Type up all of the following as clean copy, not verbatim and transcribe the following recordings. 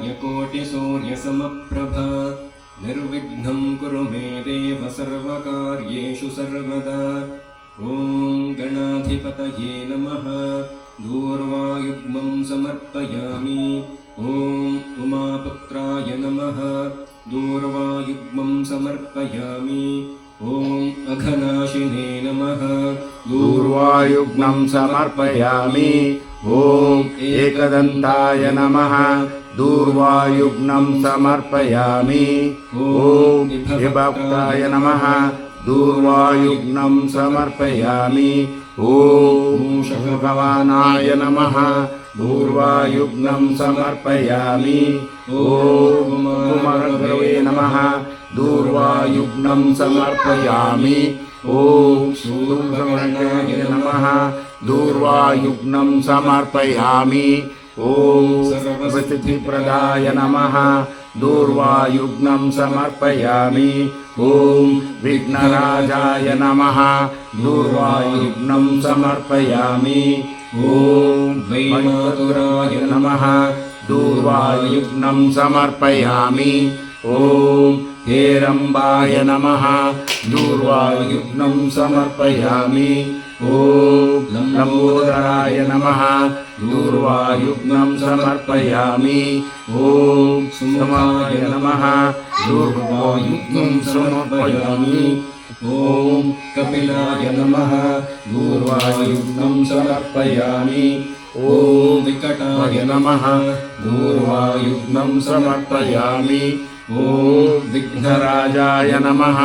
कोटिसूर्यसमप्रभा निर्विघ्नं कुरु मे देव सर्वकार्येषु सर्वदा। ॐ गणाधिपतये नमः। दूर्वायुग्मं समर्पयामि। ॐ उमापुत्राय नमः। दूर्वायुग्मं समर्पयामि। ॐ अघनाशिने नमः। दूर्वायुग्मं समर्पयामि। ॐ एकदन्ताय नमः। दूर्वायुग्मं समर्पयामि। ॐ विभक्ताय नमः। दूर्वायुग्मं समर्पयामि। ॐ भगवानाय नमः। दूर्वायुग्मं समर्पयामि। ॐ उमाग्रवे नमः। दूर्वायुग्मं समर्पयामि। ॐ सूर्यवर्णाय नमः। दूर्वायुग्मं समर्पयामि। ॐ सर्वसिद्धिप्रदाय नमः। दूर्वायुग्मं समर्पयामि। ॐ विघ्नराजाय नमः। दूर्वायुग्मं समर्पयामि। ॐ वैमातुराय नमः। दूर्वायुग्मं समर्पयामि। ॐ हेरम्बाय नमः। दूर्वायुग्मं समर्पयामि। ॐ लम्बोदराय नमः। दूर्वायुग्मं समर्पयामि। ॐ सुमाय नमः। दूर्वायुग्मं समर्पयामि। ॐ कपिलाय नमः। दूर्वायुग्मं समर्पयामि। ॐ विकटाय नमः। दूर्वायुग्मं समर्पयामि। ॐ विघ्नराजाय नमः।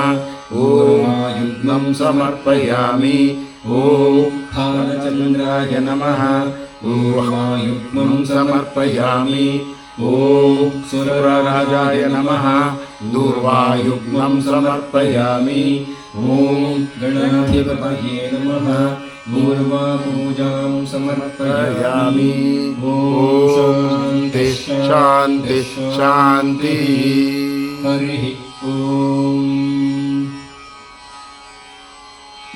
दूर्वायुग्मं समर्पयामि। ॐ भालचन्द्राय नमः। दूर्वायुग्मं समर्पयामि। ॐ सुरराजाय नमः। दूर्वायुग्मं समर्पयामि। ॐ गणाधिपतये नमः। दूर्वापूजां समर्पयामि। ॐ शान्ति शान्ति शान्ति। हरिः ॐ।